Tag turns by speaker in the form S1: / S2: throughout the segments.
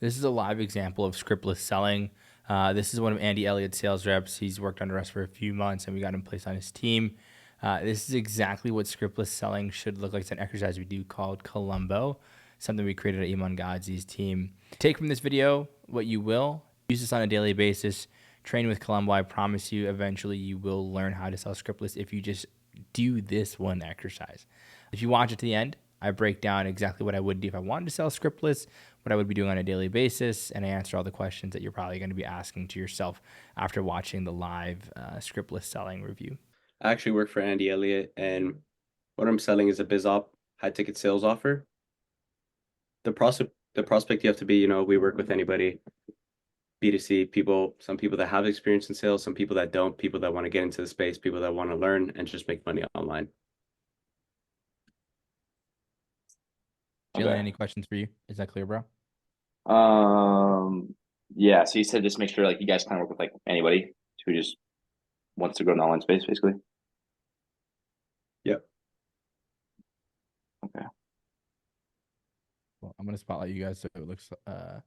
S1: This is a live example of scriptless selling. This is one of Andy Elliott's sales reps. He's worked under us for a few months and we got him placed on his team. This is exactly what scriptless selling should look like. It's an exercise we do called Columbo, something we created at Iman Gadzhi's team. Take from this video what you will, use this on a daily basis, train with Columbo. I promise you, eventually you will learn how to sell scriptless if you just do this one exercise. If you watch it to the end, I break down exactly what I would do if I wanted to sell scriptless, what I would be doing on a daily basis, and I answer all the questions that you're probably going to be asking to yourself after watching the live scriptless selling review.
S2: I actually work for Andy Elliott, and what I'm selling is a BizOp high ticket sales offer. The prospect you have to be, we work with anybody, B2C people, some people that have experience in sales, some people that don't, people that want to get into the space, people that want to learn and just make money online.
S1: Jalen,
S3: Okay.
S1: any questions for you? Is that clear, bro?
S3: Yeah. So you said just make sure like you guys kind of work with like anybody who just wants to go in the online space, basically.
S2: Yep.
S3: Okay.
S1: Well, I'm going to spotlight you guys so it looks a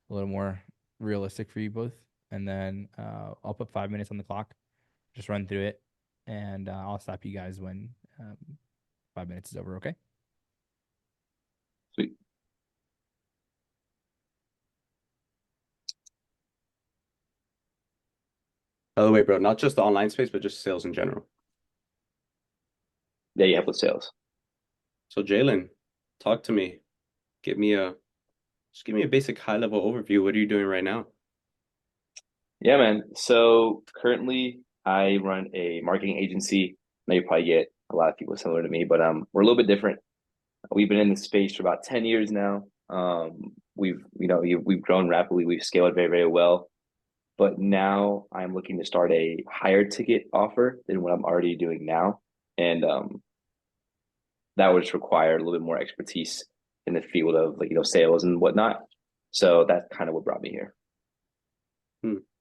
S1: little more realistic for you both. And then I'll put 5 minutes on the clock, just run through it, and I'll stop you guys when 5 minutes is over, okay?
S3: Sweet.
S2: By the way, bro, not just the online space, but just sales in general.
S3: Yeah, you have with sales.
S2: So Jalen, talk to me. Just give me a basic high level overview. What are you doing right now?
S3: Yeah, man. So currently I run a marketing agency. Now you probably get a lot of people similar to me, but we're a little bit different. We've been in the space for about 10 years now. We've grown rapidly. We've scaled very, very well. But now I'm looking to start a higher ticket offer than what I'm already doing now. And that would just require a little bit more expertise in the field of sales and whatnot. So that's kind of what brought me here.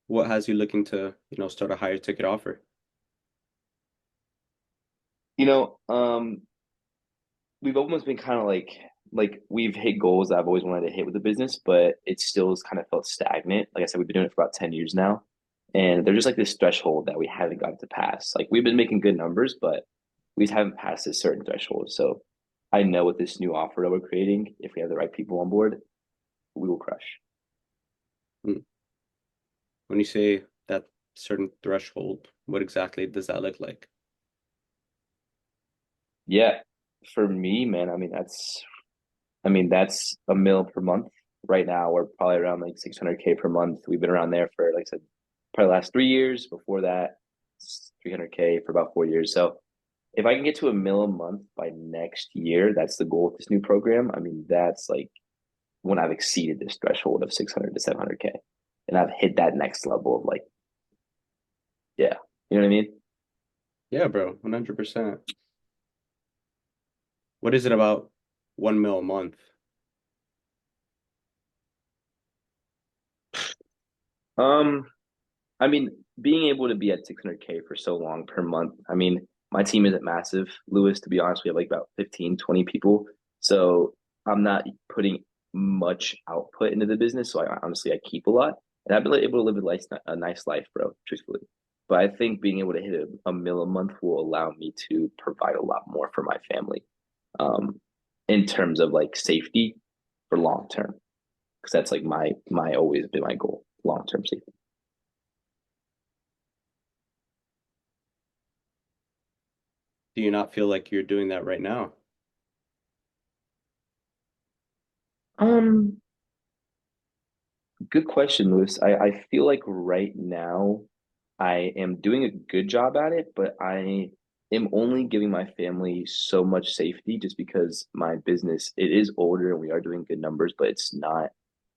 S2: What has you looking to, start a higher ticket offer?
S3: We've almost been kind of like we've hit goals that I've always wanted to hit with the business, but it still has kind of felt stagnant. Like I said, we've been doing it for about 10 years now. And there's just like this threshold that we haven't got to pass. Like we've been making good numbers, but we just haven't passed this certain threshold. So I know with this new offer that we're creating, if we have the right people on board, we will crush.
S2: When you say that certain threshold, what exactly does that look like?
S3: Yeah, for me, man, that's $1 million per month. Right now, we're probably around like 600K per month. We've been around there for, like I said, probably the last 3 years. Before that, 300K for about 4 years. So if I can get to $1 million a month by next year, that's the goal with this new program. That's like when I've exceeded this threshold of 600 to 700K, and I've hit that next level of like, yeah, you know what I mean?
S2: Yeah, bro, 100%. What is it about 1 mil a month?
S3: Being able to be at 600K for so long per month. My team isn't massive, Lewis, to be honest. We have like about 15, 20 people. So I'm not putting much output into the business. So I keep a lot. And I've been able to live a nice life, bro, truthfully. But I think being able to hit a mil a month will allow me to provide a lot more for my family, in terms of like safety for long term. Because that's like my always been my goal, long term safety.
S2: Do you not feel like you're doing that right now?
S3: Good question, Lewis. I feel like right now I am doing a good job at it, but I am only giving my family so much safety just because my business, it is older and we are doing good numbers, but it's not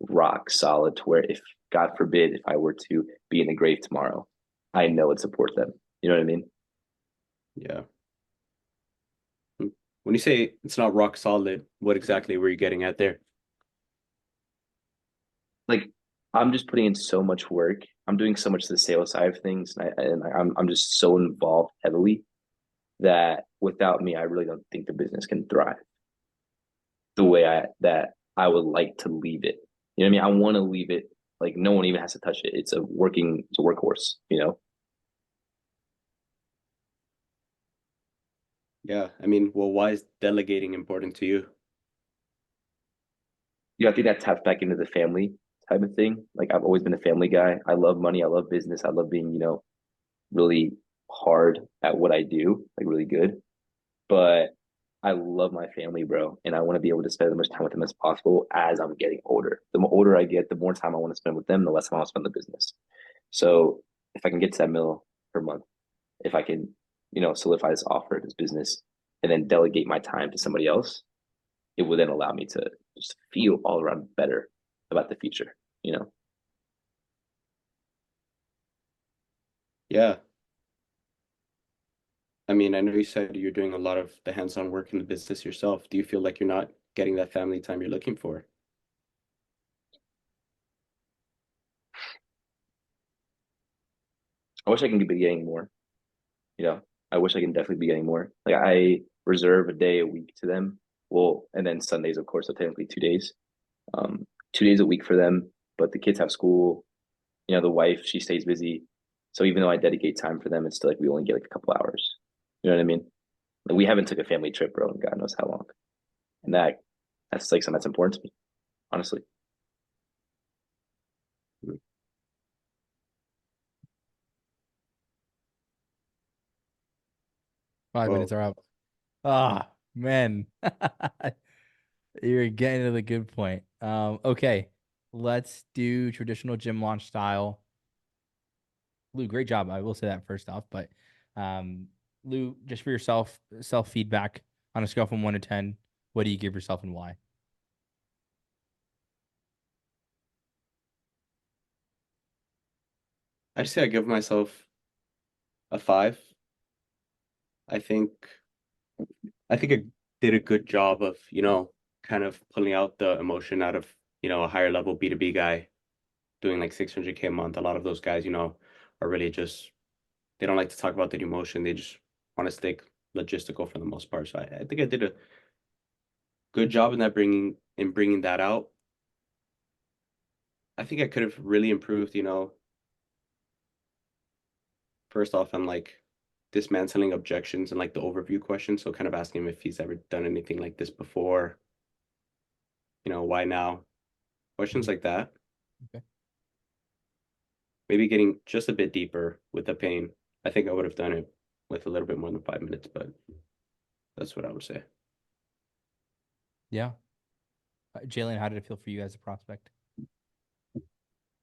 S3: rock solid to where if, God forbid, if I were to be in the grave tomorrow, I know it supports them. You know what I mean?
S2: Yeah. When you say it's not rock solid, what exactly were you getting at there?
S3: Like I'm just putting in so much work. I'm doing so much to the sales side of things, and I'm just so involved heavily that without me, I really don't think the business can thrive the way I would like to leave it. You know what I mean? I want to leave it like no one even has to touch it. It's it's a workhorse, you know?
S2: Yeah, I mean, well, why is delegating important to you?
S3: I think that taps back into the family type of thing. Like I've always been a family guy. I love money. I love business. I love being, really hard at what I do, like really good. But I love my family, bro, and I want to be able to spend as much time with them as possible as I'm getting older. The more older I get, the more time I want to spend with them, the less time I want to spend in the business. So if I can get to that mill per month, if I can, solidify this offer, this business, and then delegate my time to somebody else, it will then allow me to just feel all around better about the future, you know?
S2: Yeah, I mean, I know you said you're doing a lot of the hands-on work in the business yourself. Do you feel like you're not getting that family time you're looking for?
S3: I wish I can be getting more, you know? I wish I can definitely be getting more. Like I reserve a day a week to them. Well, and then Sundays, of course, so technically 2 days. 2 days a week for them, but the kids have school. The wife, she stays busy. So even though I dedicate time for them, it's still like we only get like a couple hours. You know what I mean? Like we haven't took a family trip, bro, in God knows how long. And that's like something that's important to me, honestly.
S1: 5 minutes
S2: Well,
S1: are up. Ah, man. You're getting to the good point. Okay. Let's do traditional gym launch style. Lou, great job. I will say that first off, but Lou, just for yourself, self feedback on a scale from 1 to 10, what do you give yourself and why?
S2: I'd say I give myself a 5. I think I think I did a good job of, kind of pulling out the emotion out of, a higher level B2B guy doing like 600K a month. A lot of those guys, are really just they don't like to talk about the emotion. They just want to stick logistical for the most part. So I think I did a good job in bringing that out. I think I could have really improved, first off on like dismantling objections and like the overview question. So kind of asking him if he's ever done anything like this before, why now? Questions
S1: Mhm.
S2: like that.
S1: Okay.
S2: Maybe getting just a bit deeper with the pain. I think I would have done it with a little bit more than 5 minutes, but that's what I would say.
S1: Yeah. Jalen, how did it feel for you as a prospect?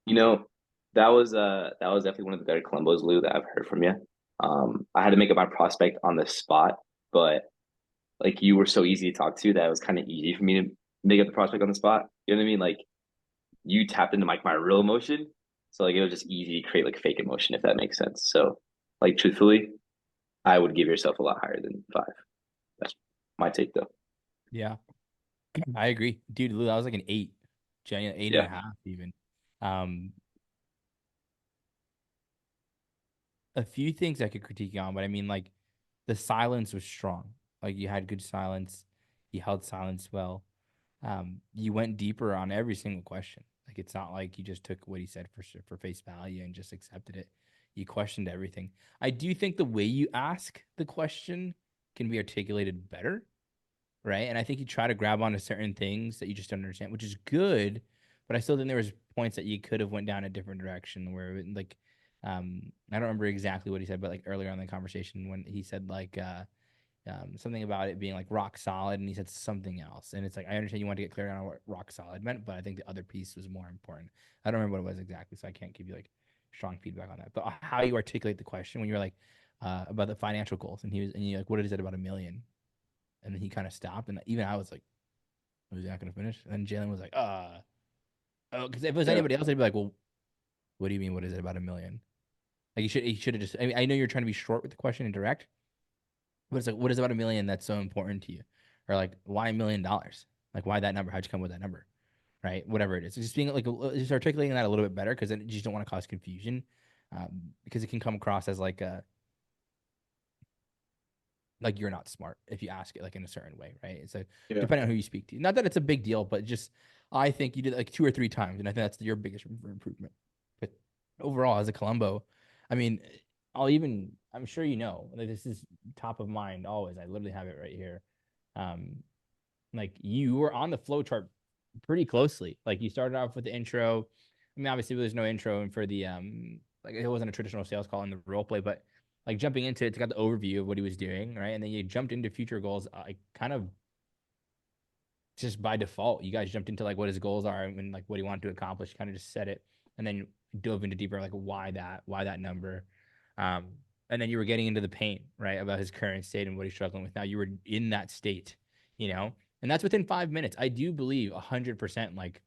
S3: You know, that was definitely one of the better Columbos, Lou, that I've heard from you. I had to make up my prospect on the spot, but like you were so easy to talk to that it was kind of easy for me to make up the prospect on the spot. You know what I mean? Like you tapped into like my real emotion. So like it was just easy to create like fake emotion if that makes sense. So like truthfully, I would give yourself a lot higher than 5. That's my take though.
S1: Yeah, I agree. Dude, Lou, that was like an 8, Jalen, eight and
S3: Yeah.
S1: a half even. Um, a few things I could critique you on, but I mean, like, the silence was strong. Like, you had good silence. You held silence well. You went deeper on every single question. Like, it's not like you just took what he said for face value and just accepted it. You questioned everything. I do think the way you ask the question can be articulated better, right? And I think you try to grab onto certain things that you just don't understand, which is good. But I still think there was points that you could have went down a different direction where like I don't remember exactly what he said, but like earlier on in the conversation when he said like something about it being like rock solid, and he said something else, and it's like I understand you want to get clear on what rock solid meant, but I think the other piece was more important. I don't remember what it was exactly, so I can't give you like strong feedback on that. But how you articulate the question when you were like about the financial goals, and you like what is it about a million, and then he kind of stopped, and even I was like, was he not going to finish? And then Jalen was like, oh, because if it was
S2: Yeah.
S1: anybody else, I'd be like, well, what do you mean? What is it about a million? Like he should have just. I mean, I know you're trying to be short with the question and direct, but it's like, what is about a million that's so important to you, or like, why $1 million? Like, why that number? How'd you come with that number? Right? Whatever it is, just being like, just articulating that a little bit better, because then you just don't want to cause confusion, because it can come across as like you're not smart if you ask it like in a certain way, right? It's like
S2: Yeah.
S1: depending on who you speak to. Not that it's a big deal, but just I think you did like 2 or 3 times, and I think that's your biggest room for improvement. But overall, as a Colombo, I mean, I'm sure you know, like, this is top of mind always. I literally have it right here. Um, like you were on the flow chart pretty closely. Like you started off with the intro. I mean, obviously there's no intro and for the like it wasn't a traditional sales call in the role play, but like jumping into it, got the overview of what he was doing, right? And then you jumped into future goals, like kind of just by default. You guys jumped into like what his goals are and like what he wanted to accomplish. Kind of just said it, and then dove into deeper like why that number, um, and then you were getting into the pain, right, about his current state and what he's struggling with now. You were in that state, you know, and that's within 5 minutes. I do believe 100%. Like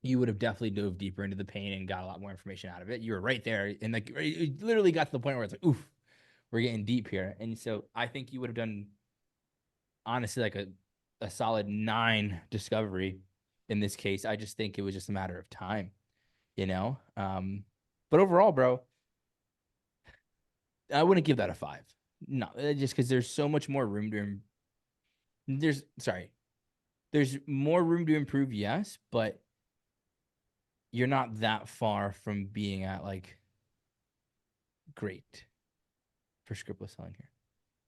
S1: you would have definitely dove deeper into the pain and got a lot more information out of it. You were right there, and like it literally got to the point where it's like, oof, we're getting deep here. And so I think you would have done honestly like a solid 9 discovery in this case. I just think it was just a matter of time, you know. But overall, bro, I wouldn't give that a 5. No, just because there's so much more room to. There's more room to improve, yes, but you're not that far from being at like great for scriptless selling here.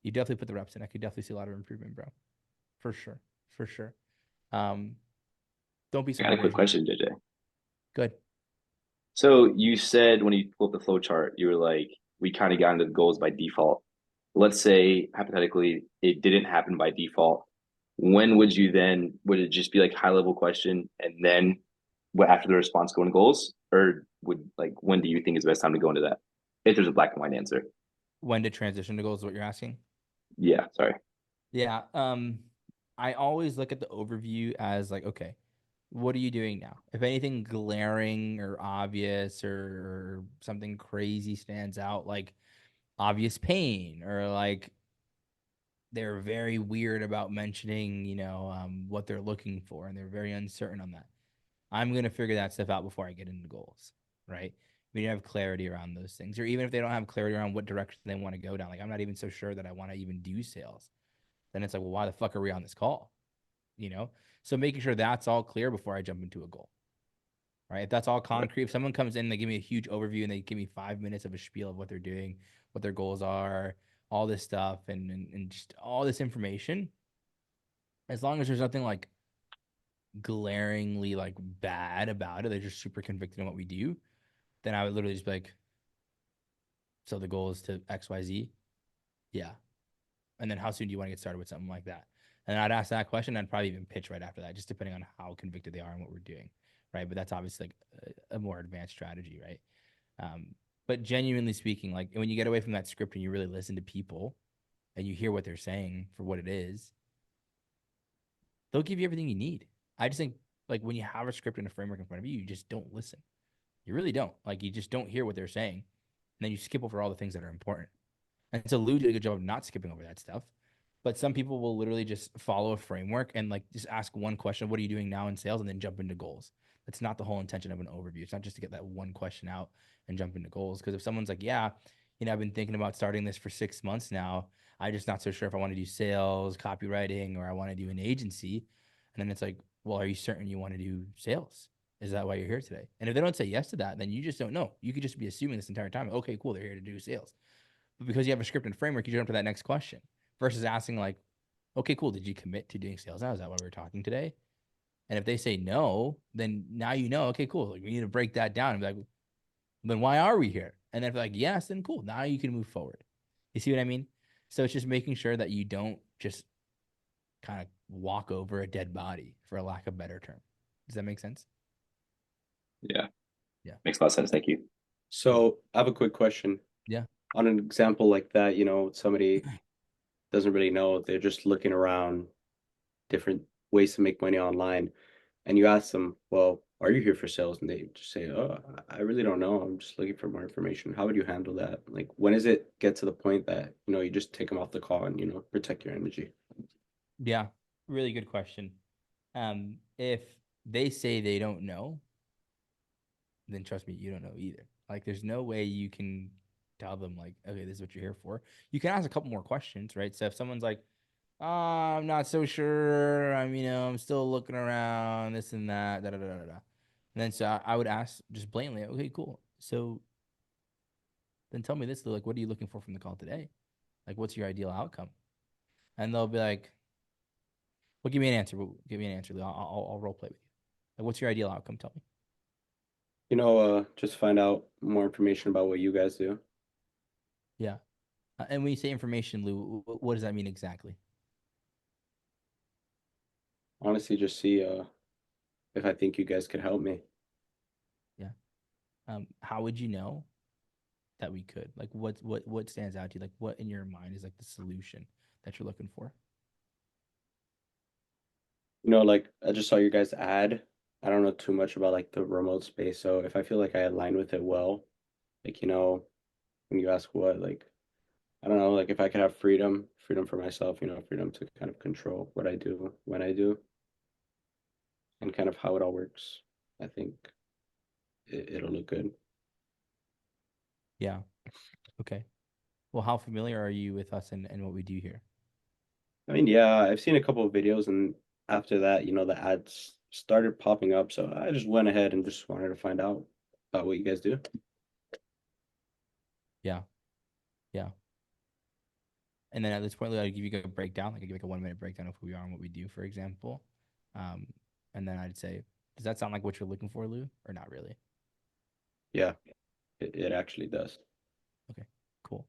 S1: You definitely put the reps in. I could definitely see a lot of improvement, bro. For sure. For sure. Um, don't be
S3: I got a quick
S1: surprised.
S3: question, JJ.
S1: Good.
S3: So you said when you pulled up the flow chart, you were like, we kind of got into the goals by default. Let's say hypothetically it didn't happen by default. When would you then, would it just be like high level question and then what after the response go into goals? Or would like when do you think is the best time to go into that? If there's a black and white answer.
S1: When to transition to goals is what you're asking?
S3: Yeah, sorry.
S1: Yeah. I always look at the overview as like, okay, what are you doing now? If anything glaring or obvious or something crazy stands out, like obvious pain or like they're very weird about mentioning, what they're looking for, and they're very uncertain on that. I'm gonna figure that stuff out before I get into goals, right? We need to have clarity around those things, or even if they don't have clarity around what direction they want to go down. Like I'm not even so sure that I want to even do sales. Then it's like, well, why the fuck are we on this call? You know. So making sure that's all clear before I jump into a goal, right? If that's all concrete, if someone comes in, they give me a huge overview and they give me 5 minutes of a spiel of what they're doing, what their goals are, all this stuff, and just all this information, as long as there's nothing like glaringly like bad about it, they're just super convicted in what we do, then I would literally just be like, so the goal is to XYZ? Yeah. And then how soon do you want to get started with something like that? And I'd ask that question. I'd probably even pitch right after that, just depending on how convicted they are and what we're doing. Right. But that's obviously like a more advanced strategy. Right. But genuinely speaking, like when you get away from that script and you really listen to people and you hear what they're saying for what it is, they'll give you everything you need. I just think like when you have a script and a framework in front of you, you just don't listen. You really don't. Like you just don't hear what they're saying. And then you skip over all the things that are important. And so Lou did a good job of not skipping over that stuff. But some people will literally just follow a framework and like just ask one question, what are you doing now in sales? And then jump into goals. That's not the whole intention of an overview. It's not just to get that one question out and jump into goals. Because if someone's like, yeah, I've been thinking about starting this for 6 months now. I'm just not so sure if I want to do sales, copywriting, or I want to do an agency. And then it's like, well, are you certain you want to do sales? Is that why you're here today? And if they don't say yes to that, then you just don't know. You could just be assuming this entire time, okay, cool, they're here to do sales. But because you have a script and framework, you jump to that next question versus asking like, okay, cool, did you commit to doing sales now? Is that why we're talking today? And if they say no, then now you know, okay, cool. Like, we need to break that down and be like, then why are we here? And then if they're like, yes, then cool. Now you can move forward. You see what I mean? So it's just making sure that you don't just kind of walk over a dead body, for a lack of better term. Does that make sense?
S3: Yeah.
S1: Yeah.
S3: Makes a lot of sense. Thank you.
S2: So I have a quick question.
S1: Yeah.
S2: On an example like that, somebody doesn't really know, they're just looking around different ways to make money online. And you ask them, well, are you here for sales? And they just say, oh, I really don't know. I'm just looking for more information. How would you handle that? Like, when does it get to the point that, you just take them off the call and, protect your energy?
S1: Yeah. Really good question. If they say they don't know, then trust me, you don't know either. Like, there's no way you can tell them, like, okay, this is what you're here for. You can ask a couple more questions, right? So if someone's like, I'm not so sure. I'm still looking around, this and that, da da da da da. And then so I would ask just blatantly, okay, cool. So then tell me this, though, like, what are you looking for from the call today? Like, what's your ideal outcome? And they'll be like, well, give me an answer. Give me an answer. I'll role play with you. Like, what's your ideal outcome? Tell me.
S2: Just find out more information about what you guys do.
S1: Yeah. And when you say information, Lou, what does that mean exactly?
S2: Honestly, just see if I think you guys could help me.
S1: Yeah. How would you know that we could? Like, what stands out to you? Like, what in your mind is like the solution that you're looking for?
S2: Like I just saw your guys' ad. I don't know too much about like the remote space, so if I feel like I align with it well, like when you ask what, like I don't know, like if I could have freedom for myself, freedom to kind of control what I do when I do, and kind of how it all works, I think it'll look good.
S1: Yeah. Okay. Well, how familiar are you with us and what we do here?
S2: I mean, yeah, I've seen a couple of videos, and after that, the ads started popping up, so I just went ahead and just wanted to find out about what you guys do.
S1: Yeah. Yeah. And then at this point, I'd give you a breakdown, like I give like a 1 minute breakdown of who we are and what we do, for example. Um, and then I'd say, does that sound like what you're looking for, Lou, or not really?
S2: Yeah, it actually does.
S1: Okay, cool.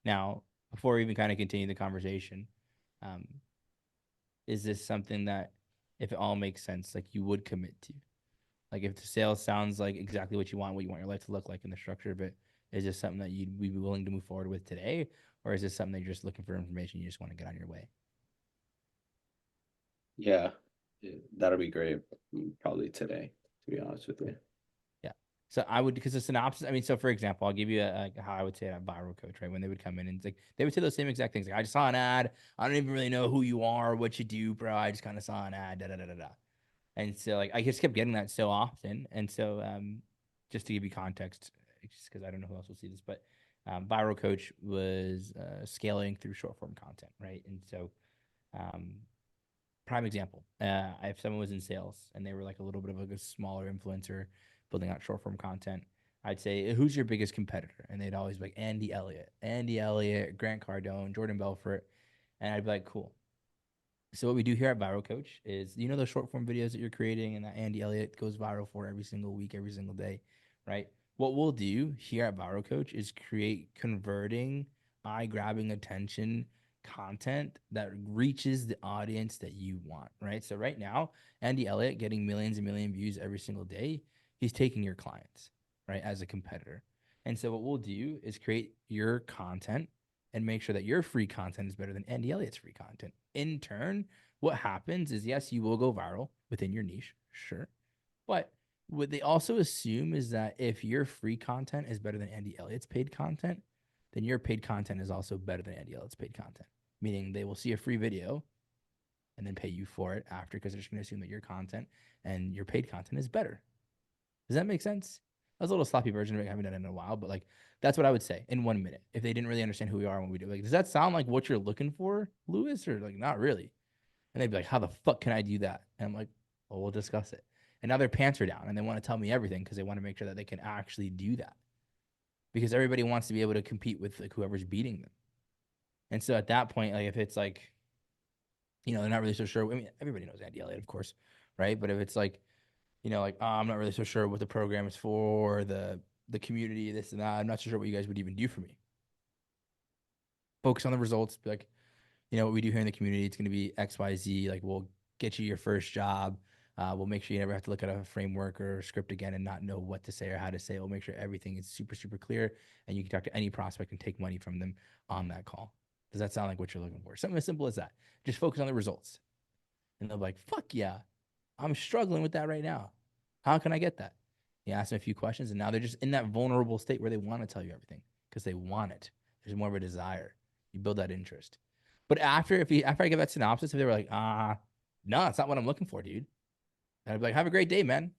S1: Now, before we even kind of continue the conversation, um, is this something that, if it all makes sense, like you would commit to? Like if the sales sounds like exactly what you want your life to look like in the structure of it, is this something that you'd be willing to move forward with today? Or is this something that you're just looking for information, you just want to get on your way?
S2: Yeah, that'll be great. Probably today, to be honest with you.
S1: Yeah. So I would, because the synopsis, so for example, I'll give you how I would say a viral coach, right? When they would come in and it's like, they would say those same exact things. Like, I just saw an ad. I don't even really know who you are, what you do, bro. I just kind of saw an ad, da da da da da. And so like I just kept getting that so often. And so just to give you context, just because I don't know who else will see this, but viral coach was scaling through short form content, right? And so um, prime example, if someone was in sales and they were like a little bit of like a smaller influencer building out short form content, I'd say, who's your biggest competitor? And they'd always be like Andy Elliott, Grant Cardone, Jordan Belfort. And I'd be like, cool. So what we do here at Viral Coach is, those short form videos that you're creating and that Andy Elliott goes viral for every single week, every single day, right? What we'll do here at Viral Coach is create converting, eye grabbing attention content that reaches the audience that you want, right? So right now, Andy Elliott getting millions and million views every single day, he's taking your clients, right, as a competitor. And so what we'll do is create your content and make sure that your free content is better than Andy Elliott's free content. In turn, what happens is, yes, you will go viral within your niche, sure. But what they also assume is that if your free content is better than Andy Elliott's paid content, then your paid content is also better than Andy Elliott's paid content. Meaning they will see a free video and then pay you for it after, because they're just going to assume that your content and your paid content is better. Does that make sense? That was a little sloppy version of it. I haven't done it in a while, but like that's what I would say in 1 minute if they didn't really understand who we are and what we do. Like, does that sound like what you're looking for, Lewis, or like not really? And they'd be like, "How the fuck can I do that?" And I'm like, "Well, we'll discuss it." And now their pants are down and they want to tell me everything because they want to make sure that they can actually do that, because everybody wants to be able to compete with like whoever's beating them. And so at that point, like if it's like, they're not really so sure. Everybody knows Andy Elliott, of course, right? But if it's like, like, oh, I'm not really so sure what the program is for, the community, this and that. I'm not so sure what you guys would even do for me. Focus on the results. Be like, what we do here in the community, it's going to be X, Y, Z. Like, we'll get you your first job. We'll make sure you never have to look at a framework or a script again and not know what to say or how to say it. We'll make sure everything is super, super clear, and you can talk to any prospect and take money from them on that call. Does that sound like what you're looking for? Something as simple as that. Just focus on the results. And they'll be like, fuck yeah, I'm struggling with that right now. How can I get that? You ask them a few questions, and now they're just in that vulnerable state where they want to tell you everything because they want it. There's more of a desire. You build that interest. But after I give that synopsis, if they were like, no, it's not what I'm looking for, dude. And I'd be like, have a great day, man.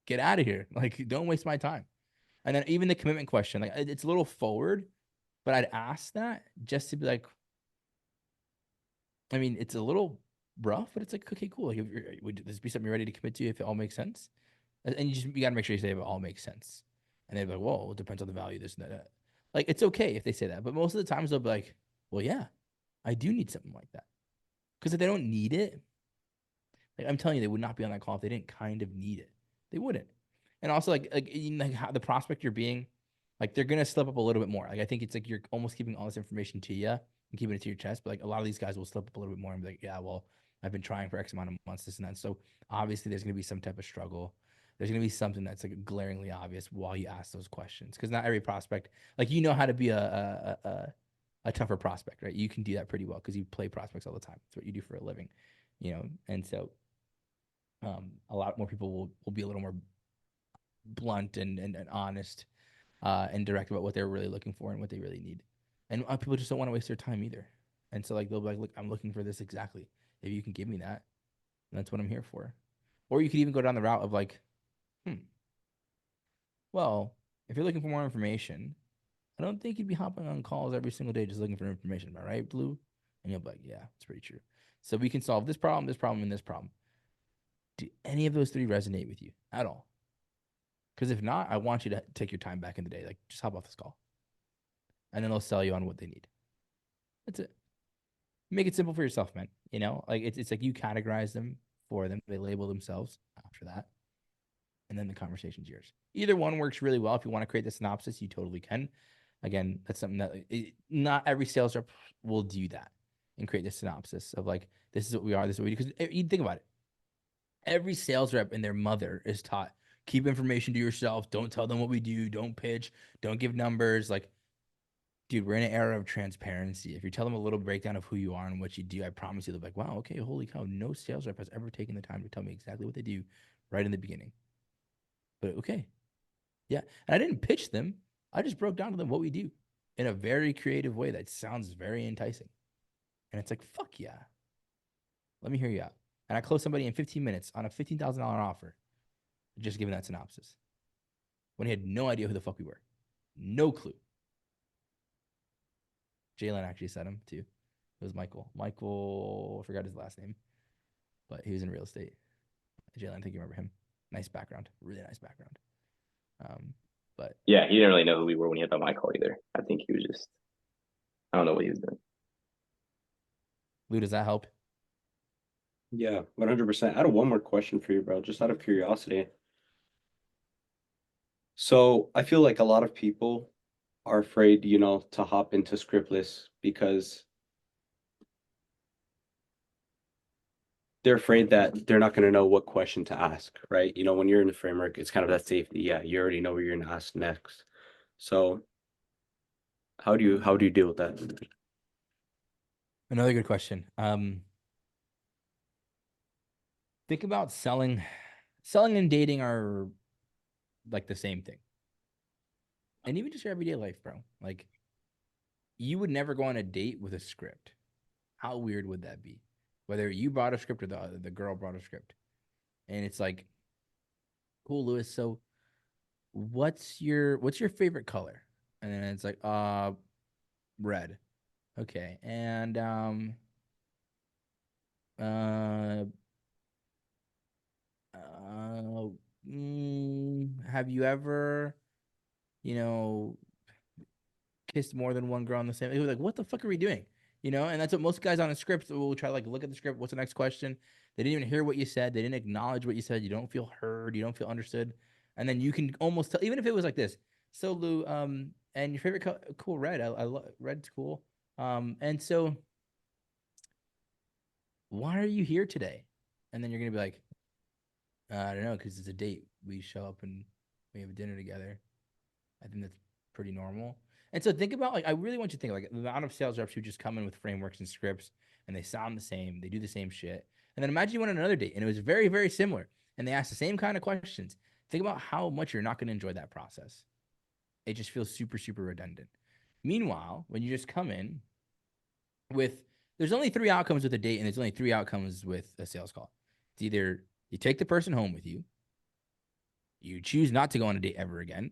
S1: Get out of here. Like, don't waste my time. And then even the commitment question, like it's a little forward, but I'd ask that just to be like, I mean, it's a little rough, but it's like, okay, cool. Like, would this be something you're ready to commit to if it all makes sense? And you got to make sure you say if it all makes sense. And they're like, well, it depends on the value, this and that. Like, it's okay if they say that, but most of the times they'll be like, well, yeah, I do need something like that. Because if they don't need it, like, I'm telling you, they would not be on that call if they didn't kind of need it. They wouldn't. And also, like how the prospect you're being, like they're gonna slip up a little bit more. Like I think it's like you're almost keeping all this information to you and keeping it to your chest. But like a lot of these guys will slip up a little bit more and be like, yeah, well, I've been trying for X amount of months, this and that. So obviously, there's gonna be some type of struggle. There's gonna be something that's like glaringly obvious while you ask those questions, because not every prospect, like you know how to be a tougher prospect, right? You can do that pretty well because you play prospects all the time. It's what you do for a living, And so a lot more people will be a little more blunt and honest and direct about what they're really looking for and what they really need. And people just don't want to waste their time either. And so like they'll be like, look, I'm looking for this exactly. If you can give me that, that's what I'm here for. Or you could even go down the route of like, well, if you're looking for more information, I don't think you'd be hopping on calls every single day just looking for information. Am I right, Blue? And you'll be like, yeah, it's pretty true. So we can solve this problem, and this problem. Do any of those three resonate with you at all? Because if not, I want you to take your time back in the day. Like, just hop off this call. And then they'll sell you on what they need. That's it. Make it simple for yourself, man. Like it's like you categorize them for them. They label themselves after that. And then the conversation's yours. Either one works really well. If you want to create the synopsis, you totally can. Again, that's something that not every sales rep will do that and create the synopsis of like, this is what we are, this is what we do. Because you think about it. Every sales rep and their mother is taught, keep information to yourself. Don't tell them what we do. Don't pitch. Don't give numbers. Like, dude, we're in an era of transparency. If you tell them a little breakdown of who you are and what you do, I promise you, they'll be like, wow, okay, holy cow. No sales rep has ever taken the time to tell me exactly what they do right in the beginning. But okay. Yeah. And I didn't pitch them. I just broke down to them what we do in a very creative way that sounds very enticing. And it's like, fuck yeah. Let me hear you out. And I closed somebody in 15 minutes on a $15,000 offer, just giving that synopsis. When he had no idea who the fuck we were. No clue. Jalen actually said him too. It was Michael. Michael, I forgot his last name, but he was in real estate. Jalen, I think you remember him. Nice background. Really nice background. But
S3: yeah, he didn't really know who we were when he had the mic call either. I think he was just, I don't know what he was doing.
S1: Lou, does that help?
S2: Yeah, 100%. I had one more question for you, bro, just out of curiosity. So I feel like a lot of people are afraid, to hop into scriptless because they're afraid that they're not going to know what question to ask, right? When you're in the framework, it's kind of that safety. Yeah, you already know what you're going to ask next. So how do you deal with that?
S1: Another good question. Think about selling and dating are like the same thing. And even just your everyday life, bro. Like, you would never go on a date with a script. How weird would that be? Whether you brought a script or the girl brought a script. And it's like, cool, Lewis. So what's your favorite color? And then it's like, red. Okay. And have you ever, kissed more than one girl on the same? It was like, what the fuck are we doing? And that's what most guys on a script will try to like look at the script. What's the next question? They didn't even hear what you said. They didn't acknowledge what you said. You don't feel heard. You don't feel understood. And then you can almost tell, even if it was like this. So Lou, and your favorite color, cool, red. I love red's cool. And so why are you here today? And then you're gonna be like, I don't know, because it's a date. We show up and we have a dinner together. I think that's pretty normal. And so think about like I really want you to think like the amount of sales reps who just come in with frameworks and scripts and they sound the same, they do the same shit. And then imagine you went on another date and it was very, very similar and they asked the same kind of questions. Think about how much you're not going to enjoy that process. It just feels super, super redundant. Meanwhile, when you just come in with there's only three outcomes with a date and there's only three outcomes with a sales call. It's either you take the person home with you, you choose not to go on a date ever again,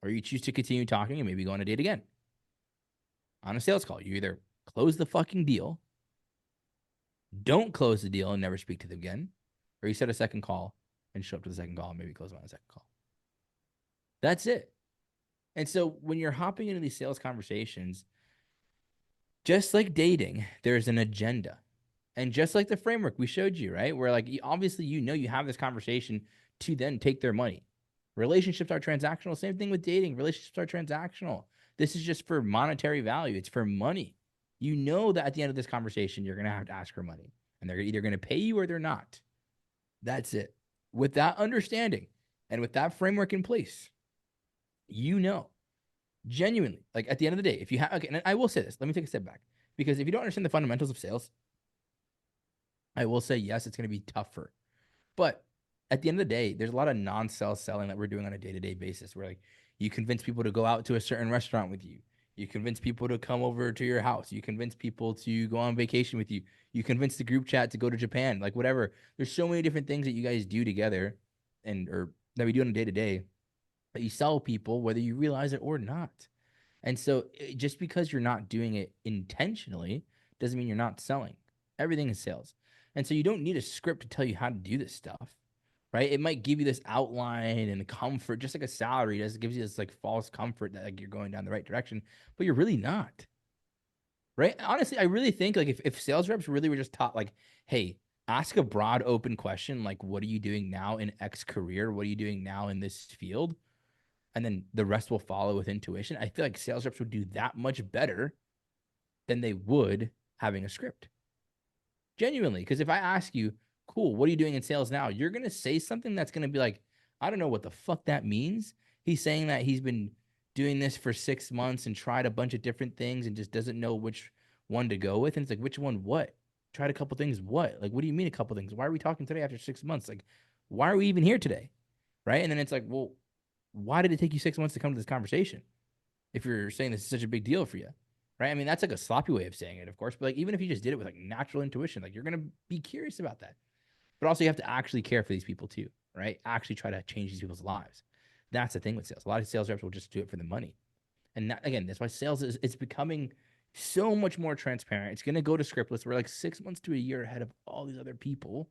S1: or you choose to continue talking and maybe go on a date again. On a sales call, you either close the fucking deal Don't close the deal and never speak to them again. Or you set a second call and show up to the second call and maybe close on the second call. That's it. And so when you're hopping into these sales conversations, just like dating, there's an agenda. And just like the framework we showed you, right? Where like obviously you have this conversation to then take their money. Relationships are transactional. Same thing with dating. Relationships are transactional. This is just for monetary value. It's for money. You know that at the end of this conversation, you're gonna have to ask for money. And they're either gonna pay you or they're not. That's it. With that understanding and with that framework in place, you know, genuinely, like at the end of the day, if you have, okay, and I will say this, let me take a step back because if you don't understand the fundamentals of sales, I will say, yes, it's going to be tougher. But at the end of the day, there's a lot of non-sell selling that we're doing on a day-to-day basis where like you convince people to go out to a certain restaurant with you. You convince people to come over to your house. You convince people to go on vacation with you. You convince the group chat to go to Japan, like whatever. There's so many different things that you guys do together and or that we do on a day-to-day that you sell people whether you realize it or not. And so just because you're not doing it intentionally doesn't mean you're not selling. Everything is sales. And so you don't need a script to tell you how to do this stuff, right? It might give you this outline and comfort, just like a salary does. It gives you this like false comfort that like you're going down the right direction, but you're really not, right? Honestly, I really think like if sales reps really were just taught like, hey, ask a broad open question like, what are you doing now in X career? What are you doing now in this field? And then the rest will follow with intuition. I feel like sales reps would do that much better than they would having a script. Genuinely. Because if I ask you, cool, what are you doing in sales now? You're going to say something that's going to be like, I don't know what the fuck that means. He's saying that he's been doing this for 6 months and tried a bunch of different things and just doesn't know which one to go with. And it's like, which one, what? Tried a couple things, what? Like, what do you mean a couple things? Why are we talking today after 6 months? Like, why are we even here today? Right. And then it's like, well, why did it take you 6 months to come to this conversation? If you're saying this is such a big deal for you, right? I mean, that's like a sloppy way of saying it, of course, but like even if you just did it with like natural intuition, like you're gonna be curious about that. But also you have to actually care for these people too, right? Actually try to change these people's lives. That's the thing with sales. A lot of sales reps will just do it for the money. And that, again, that's why sales is it's becoming so much more transparent. It's gonna go to scriptless. We're like 6 months to a year ahead of all these other people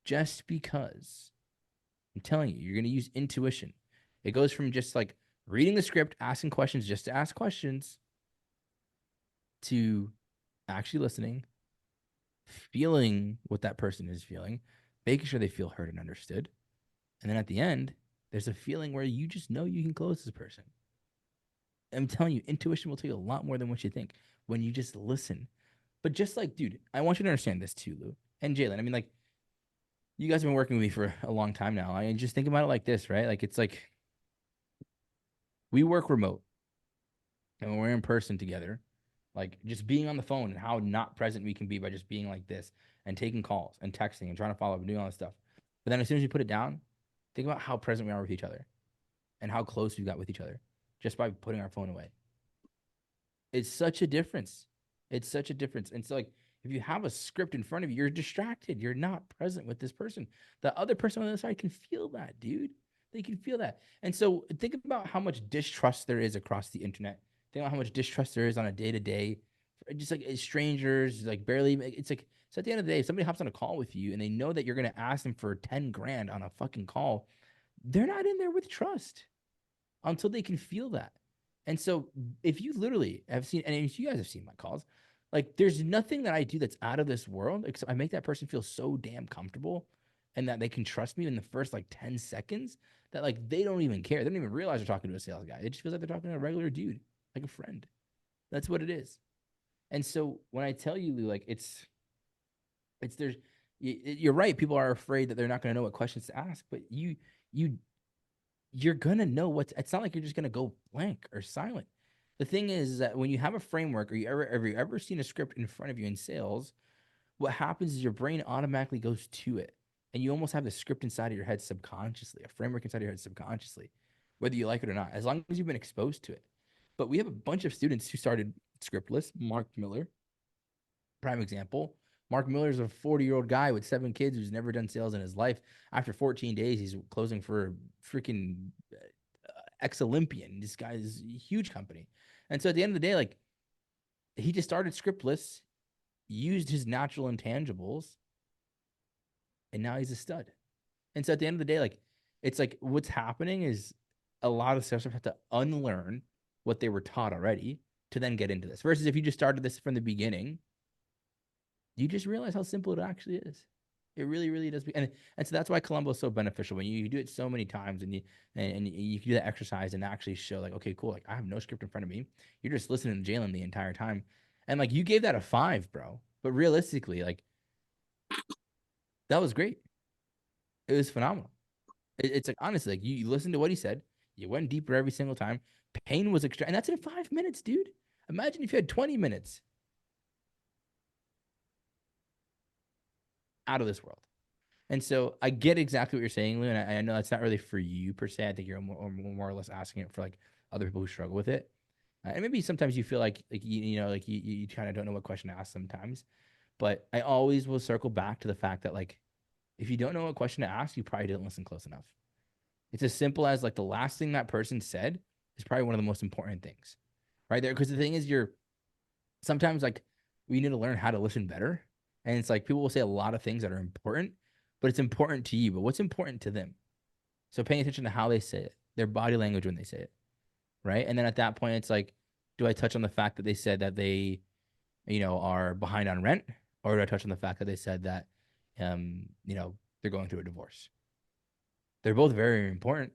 S1: just because I'm telling you, you're gonna use intuition. It goes from just like reading the script, asking questions just to ask questions, to actually listening, feeling what that person is feeling, making sure they feel heard and understood. And then at the end, there's a feeling where you just know you can close this person. I'm telling you, intuition will tell you a lot more than what you think when you just listen. But just like, dude, I want you to understand this too, Lou and Jalen. I mean, like, you guys have been working with me for a long time now. I just think about it like this, right? Like, it's like we work remote and when we're in person together, like just being on the phone and how not present we can be by just being like this and taking calls and texting and trying to follow up and doing all this stuff. But then as soon as you put it down, think about how present we are with each other and how close we got with each other just by putting our phone away. It's such a difference. It's such a difference. And so like if you have a script in front of you, you're distracted. You're not present with this person. The other person on the other side can feel that, dude. They can feel that. And so think about how much distrust there is across the internet. Think about how much distrust there is on a day to day, just like strangers, like barely. It's like so. At the end of the day, if somebody hops on a call with you and they know that you're gonna ask them for 10 grand on a fucking call, they're not in there with trust until they can feel that. And so if you literally have seen, and if you guys have seen my calls, like there's nothing that I do that's out of this world, except I make that person feel so damn comfortable and that they can trust me in the first like 10 seconds that like they don't even care. They don't even realize they're talking to a sales guy. It just feels like they're talking to a regular dude, like a friend. That's what it is. And so when I tell you, Lou, like it's there's you're right. People are afraid that they're not going to know what questions to ask, but you you're gonna know what's. It's not like you're just gonna go blank or silent. The thing is that when you have a framework or you ever seen a script in front of you in sales, what happens is your brain automatically goes to it, and you almost have the script inside of your head subconsciously, a framework inside of your head subconsciously, whether you like it or not, as long as you've been exposed to it. But we have a bunch of students who started scriptless. Mark Miller, prime example. Mark Miller is a 40-year-old guy with 7 kids who's never done sales in his life. After 14 days, he's closing for a freaking ex-Olympian. This guy is a huge company. And so at the end of the day, like he just started scriptless used his natural intangibles, and now he's a stud. And so at the end of the day, like, it's like what's happening is a lot of sales reps have to unlearn what they were taught already to then get into this. Versus if you just started this from the beginning, you just realize how simple it actually is. It really, really does. And so that's why Columbo is so beneficial. When you do it so many times and you can do that exercise and actually show like, okay, cool. Like I have no script in front of me. You're just listening to Jalen the entire time. And like you gave that a 5, bro. But realistically, like that was great. It was phenomenal. It's like honestly, like you listened to what he said. You went deeper every single time. Pain was extra, and that's in 5 minutes, dude. Imagine if you had 20 minutes. Out of this world. And so I get exactly what you're saying, Lou, and I know that's not really for you per se. I think you're more or less asking it for like other people who struggle with it. And maybe sometimes you feel like you kind of don't know what question to ask sometimes. But I always will circle back to the fact that like if you don't know what question to ask, you probably didn't listen close enough. It's as simple as like the last thing that person said is probably one of the most important things, right there. Because the thing is, you're sometimes like we need to learn how to listen better. And it's like people will say a lot of things that are important, but it's important to you. But what's important to them? So paying attention to how they say it, their body language when they say it, right? And then at that point, it's like, do I touch on the fact that they said that they, are behind on rent, or do I touch on the fact that they said that, they're going through a divorce? They're both very important.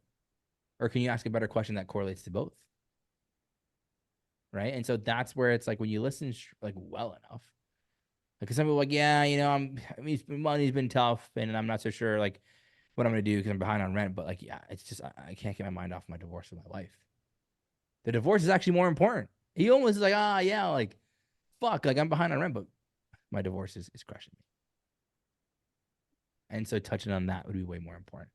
S1: Or can you ask a better question that correlates to both? Right. And so that's where it's like when you listen like well enough, like some people are like, yeah, money's been tough and I'm not so sure like what I'm gonna do because I'm behind on rent. But like, yeah, it's just I can't get my mind off my divorce with my wife. The divorce is actually more important. He almost is like, yeah, like fuck, like I'm behind on rent, but my divorce is crushing me. And so touching on that would be way more important.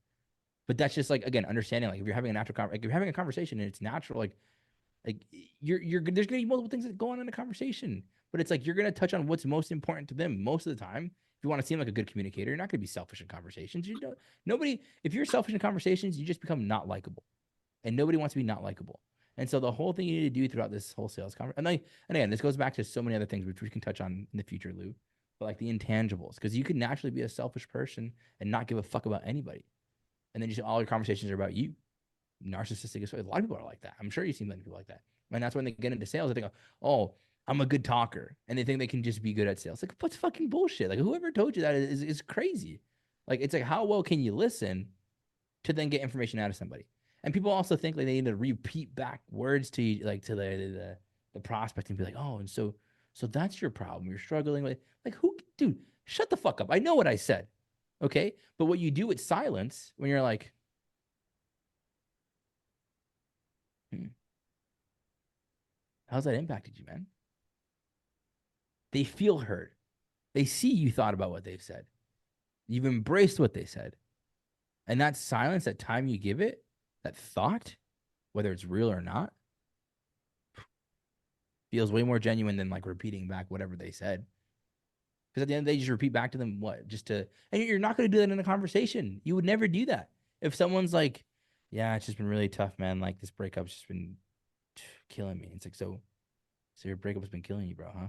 S1: But that's just like again, understanding like if you're having a natural like if you're having a conversation and it's natural, like you're there's gonna be multiple things that go on in a conversation, but it's like you're gonna touch on what's most important to them most of the time. If you want to seem like a good communicator, you're not gonna be selfish in conversations. You don't nobody if you're selfish in conversations, you just become not likable, and nobody wants to be not likable. And so the whole thing you need to do throughout this whole sales conversation, and again, this goes back to so many other things which we can touch on in the future, Lou, but like the intangibles, because you could naturally be a selfish person and not give a fuck about anybody, and then just all your conversations are about you narcissistic as well. A lot of people are like that. I'm sure you've seen many people like that. And that's when they get into sales, they think, oh, I'm a good talker. And they think they can just be good at sales. Like, what's fucking bullshit? Like, whoever told you that is crazy. Like, it's like, how well can you listen to then get information out of somebody? And people also think like they need to repeat back words to you, like to the prospect and be like, oh, and so that's your problem. You're struggling with like who dude, shut the fuck up. I know what I said. Okay. But what you do with silence when you're like, how's that impacted you, man? They feel heard. They see you thought about what they've said. You've embraced what they said. And that silence, that time you give it, that thought, whether it's real or not, feels way more genuine than like repeating back whatever they said. Because at the end of the day, you just repeat back to them what? And you're not going to do that in a conversation. You would never do that. If someone's like, yeah, it's just been really tough, man. Like this breakup's just been killing me. It's like, so your breakup's been killing you, bro, huh?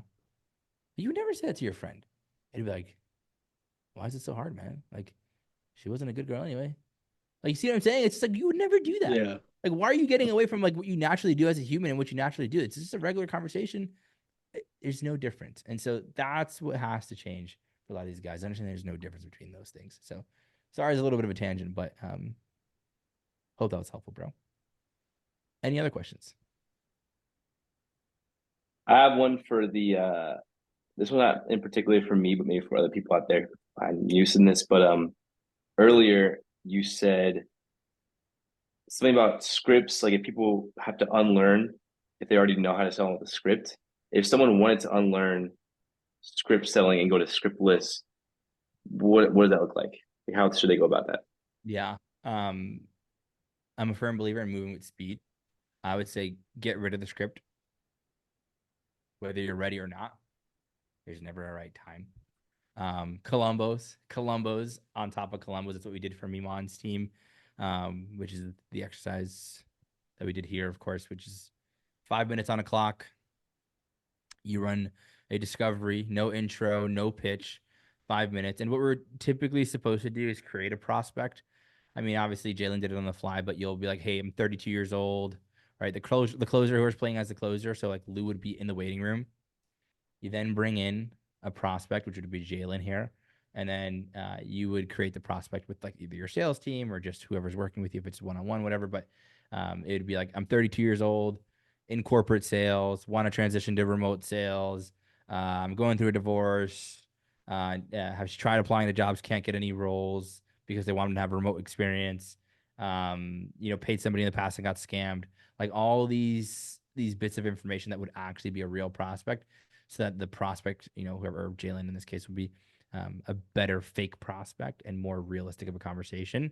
S1: You would never say that to your friend. It'd be like, why is it so hard, man? Like, she wasn't a good girl anyway. Like, you see what I'm saying? It's just like you would never do that.
S2: Yeah.
S1: Like, why are you getting away from like what you naturally do as a human and what you naturally do? It's just a regular conversation. There's no difference. And so that's what has to change for a lot of these guys. I understand there's no difference between those things. So sorry, it's a little bit of a tangent, but hope that was helpful, bro. Any other questions?
S3: I have one for the this one not in particular for me, but maybe for other people out there. I'm using this, but earlier you said something about scripts, like if people have to unlearn if they already know how to sell with a script. If someone wanted to unlearn script selling and go to scriptless, what does that look like? Like how should they go about that?
S1: Yeah. I'm a firm believer in moving with speed. I would say get rid of the script, whether you're ready or not. There's never a right time. Columbos on top of Columbos. That's what we did for Mimon's team, which is the exercise that we did here, of course, which is 5 minutes on a clock. You run a discovery, no intro, no pitch, 5 minutes. And what we're typically supposed to do is create a prospect. I mean, obviously Jalen did it on the fly, but you'll be like, hey, I'm 32 years old, right? The closer who was playing as the closer, so like Lou would be in the waiting room. You then bring in a prospect, which would be Jalen here, and then you would create the prospect with like either your sales team or just whoever's working with you if it's one on one, whatever. But it would be like, I'm 32 years old, in corporate sales, want to transition to remote sales. I'm going through a divorce. Have tried applying to jobs, can't get any roles because they want them to have remote experience. Paid somebody in the past and got scammed. Like all these bits of information that would actually be a real prospect, so that the prospect, whoever Jalen in this case would be, a better fake prospect and more realistic of a conversation.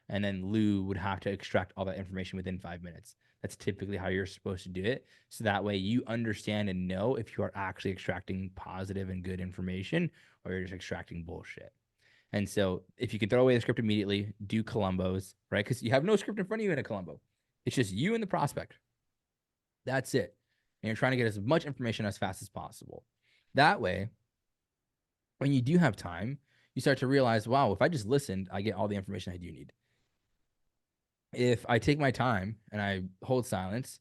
S1: And then Lou would have to extract all that information within 5 minutes. That's typically how you're supposed to do it. So that way you understand and know if you are actually extracting positive and good information or you're just extracting bullshit. And so if you can throw away the script immediately, do Columbos, right? Because you have no script in front of you in a Columbo. It's just you and the prospect. That's it. And you're trying to get as much information as fast as possible. That way, when you do have time, you start to realize, wow, if I just listened, I get all the information I do need. If I take my time and I hold silence,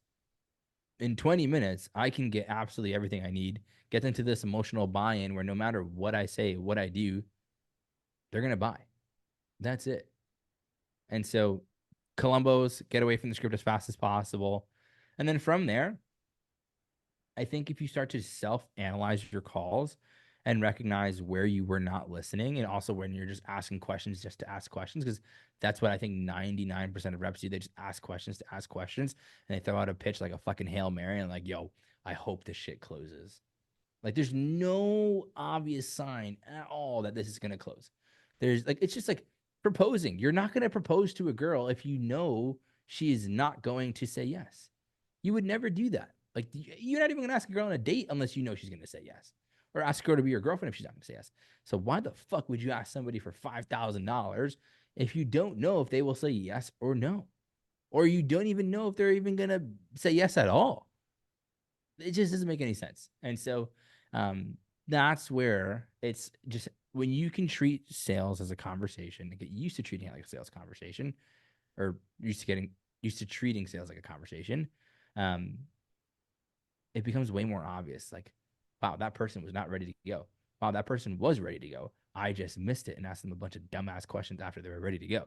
S1: in 20 minutes, I can get absolutely everything I need, get into this emotional buy in where no matter what I say, what I do, they're going to buy. That's it. And so, Columbos, get away from the script as fast as possible. And then from there, I think if you start to self-analyze your calls and recognize where you were not listening, and also when you're just asking questions just to ask questions, because that's what I think 99% of reps do. They just ask questions to ask questions, and they throw out a pitch like a fucking Hail Mary and like, yo, I hope this shit closes. Like there's no obvious sign at all that this is going to close. There's like, it's just like proposing. You're not going to propose to a girl if you know she is not going to say yes. You would never do that. Like you're not even going to ask a girl on a date unless you know she's going to say yes, or ask her to be your girlfriend if she's not going to say yes. So why the fuck would you ask somebody for $5,000 if you don't know if they will say yes or no, or you don't even know if they're even going to say yes at all? It just doesn't make any sense. And so that's where it's just when you can treat sales as a conversation and get used to treating it like a sales conversation, or getting used to treating sales like a conversation, um, it becomes way more obvious. Like, wow, that person was not ready to go. Wow, that person was ready to go. I just missed it and asked them a bunch of dumbass questions after they were ready to go.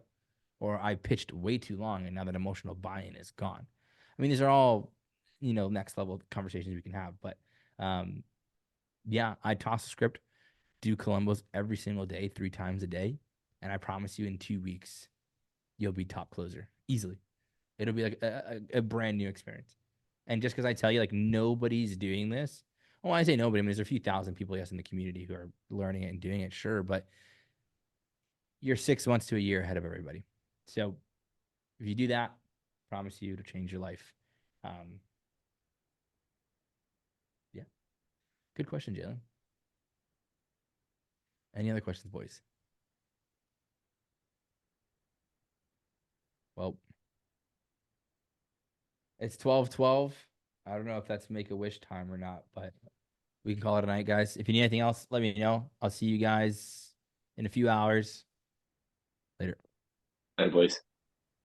S1: Or I pitched way too long and now that emotional buy-in is gone. I mean, these are all, next level conversations we can have. But yeah, I toss a script, do Columbos every single day, 3 times a day. And I promise you in 2 weeks, you'll be top closer easily. It'll be like a brand new experience. And just because I tell you, like, nobody's doing this. Well, I say nobody, I mean, there's a few thousand people, yes, in the community who are learning it and doing it, sure. But you're 6 months to a year ahead of everybody. So if you do that, I promise you to change your life. Yeah. Good question, Jalen. Any other questions, boys? Well, it's 12:12. I don't know if that's make a wish time or not, but we can call it a night, guys. If you need anything else, let me know. I'll see you guys in a few hours. Later.
S3: Bye, boys.